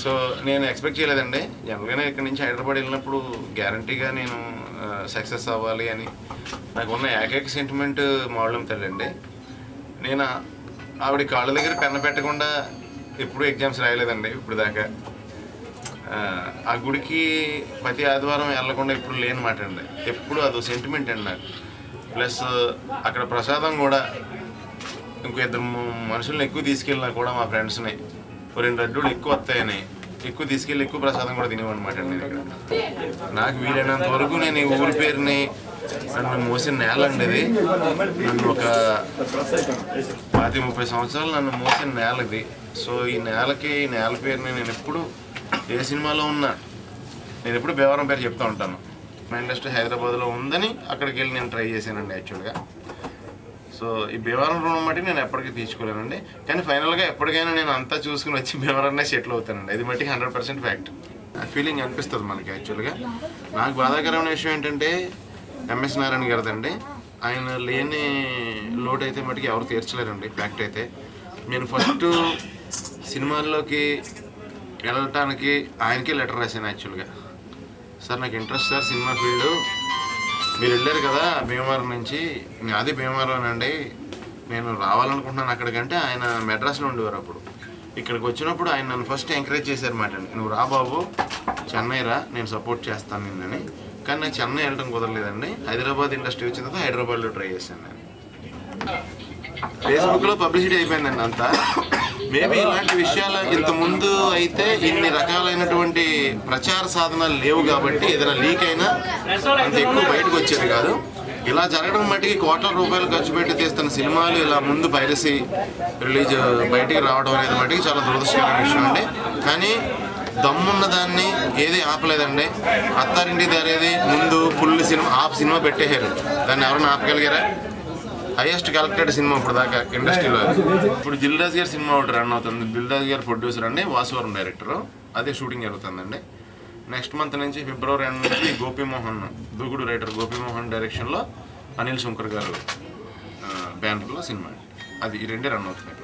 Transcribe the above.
So నేను expect చేయలేదండి. జనరల్గానే ఇక్కడి నుంచి హైదరాబాద్ వెళ్ళినప్పుడు గ్యారంటీగా నేను సక్సెస్ అవ్వాలి అని నాకున్న ఏకైక సెంటిమెంట్ మావుళ్ళమ్మ తల్లి అండి. నేను ఆవిడ కాళ్ళ దగ్గర పెన్న పెట్టకుండా ఎప్పుడూ ఎగ్జామ్స్ రాయలేదండి ఇప్పుడు దాకా. ఆ గుడికి ప్రతి ఆదివారం వెళ్ళకుండా ఎప్పుడు లేనమాట అండి. ఎప్పుడు అదో సెంటిమెంట్ అండి నాకు. ప్లస్ అక్కడ ప్రసాదం కూడా ఇంకో ఇద్దరు మనుషులను ఎక్కువ తీసుకెళ్ళినా కూడా మా ఫ్రెండ్స్ని 2 లడ్డూలు ఎక్కువ వస్తాయని ఎక్కువ తీసుకెళ్ళి ఎక్కువ ప్రసాదం కూడా తినేవన్నమాట అండి. నేను ఇక్కడ నాకు వీలైనంత వరకు నేను ఈ ఊరి పేరుని నన్ను మోసిన నేల అండి ఇది. నన్ను ఒక 30 సంవత్సరాలు నన్ను మోసిన నేల ఇది. సో ఈ నేల పేరుని నేను ఎప్పుడు ఏ సినిమాలో ఉన్నా నేను ఎప్పుడు భీమవరం పేరు చెప్తూ ఉంటాను. మా ఇండస్ట్రీ హైదరాబాద్లో ఉందని అక్కడికి వెళ్ళి నేను ట్రై చేశానండి యాక్చువల్గా. సో ఈ భీమవరం రుణం మట్టి నేను ఎప్పటికీ తీసుకోలేనండి. కానీ ఫైనల్గా ఎప్పటికైనా నేను అంతా చూసుకుని వచ్చి భీమవరంనే సెటిల్ అవుతానండి. అది మట్టికి 100% ఫ్యాక్ట్. ఆ ఫీలింగ్ అనిపిస్తుంది మనకి యాక్చువల్గా. నాకు బాధాకరమైన విషయం ఏంటంటే ఎంఎస్ నారాయణ గారిదండి. ఆయన లేని లోటు అయితే మటుకు ఎవరు తీర్చలేరండి. ఫ్యాక్ట్ అయితే నేను ఫస్ట్ సినిమాల్లోకి వెళ్ళటానికి ఆయనకే లెటర్ రాశాను యాక్చువల్గా. సార్ నాకు ఇంట్రెస్ట్ సార్ సినిమా ఫీల్డ్, మీరు వెళ్ళారు కదా భీమవరం నుంచి, అది భీమవరం అండి, నేను రావాలనుకుంటున్నాను అక్కడికంటే. ఆయన మెడ్రాస్లో ఉండేవారు అప్పుడు. ఇక్కడికి వచ్చినప్పుడు ఆయన నన్ను ఫస్ట్ ఎంకరేజ్ చేశారన్నమాట అండి. నువ్వు రా బాబు, చెన్నై రా, నేను సపోర్ట్ చేస్తాను నిన్నని. కానీ నాకు చెన్నై వెళ్ళడం కుదరలేదండి. హైదరాబాద్ ఇండస్ట్రీ వచ్చిన తర్వాత హైదరాబాద్లో ట్రై చేశాను నేను. ఫేస్బుక్లో పబ్లిసిటీ అయిపోయిందండి అంతా. మేబీ ఇలాంటి విషయాలు ఇంతకుముందు అయితే ఇన్ని రకాలైనటువంటి ప్రచార సాధనాలు లేవు కాబట్టి ఏదైనా లీక్ అయినా అంత ఎక్కువ బయటకు వచ్చేది కాదు. ఇలా జరగడం మట్టికి కోట్ల రూపాయలు ఖర్చు పెట్టి తీస్తున్న సినిమాలు ఇలా ముందు పైరసీ రిలీజ్ బయటికి రావడం అనేది మట్టికి చాలా దురదృష్టకరమైన విషయం అండి. కానీ దమ్మున్న దాన్ని ఏది ఆపలేదండి. అత్తారింటి దారేది ముందు ఫుల్ సినిమా పెట్టేశారు. దాన్ని ఎవరైనా ఆపగలిగారా? హైయెస్ట్ కలెక్టెడ్ సినిమా ఇప్పుడు దాకా ఇండస్ట్రీలో. ఇప్పుడు దిల్ రాజు గారి సినిమా ఒకటి రన్ అవుతుంది. దిల్ రాజు గారు ప్రొడ్యూసర్ అండి, వాసువరం డైరెక్టరు. అదే షూటింగ్ జరుగుతుందండి. నెక్స్ట్ మంత్ నుంచి ఫిబ్రవరి ఎండ్ నుంచి గోపీమోహన్, దూకుడు రైటర్ గోపీమోహన్ డైరెక్షన్లో అనిల్ శంకర్ గారు బ్యానర్లో సినిమా. అది ఈ రెండే రన్ అవుతున్నాయి.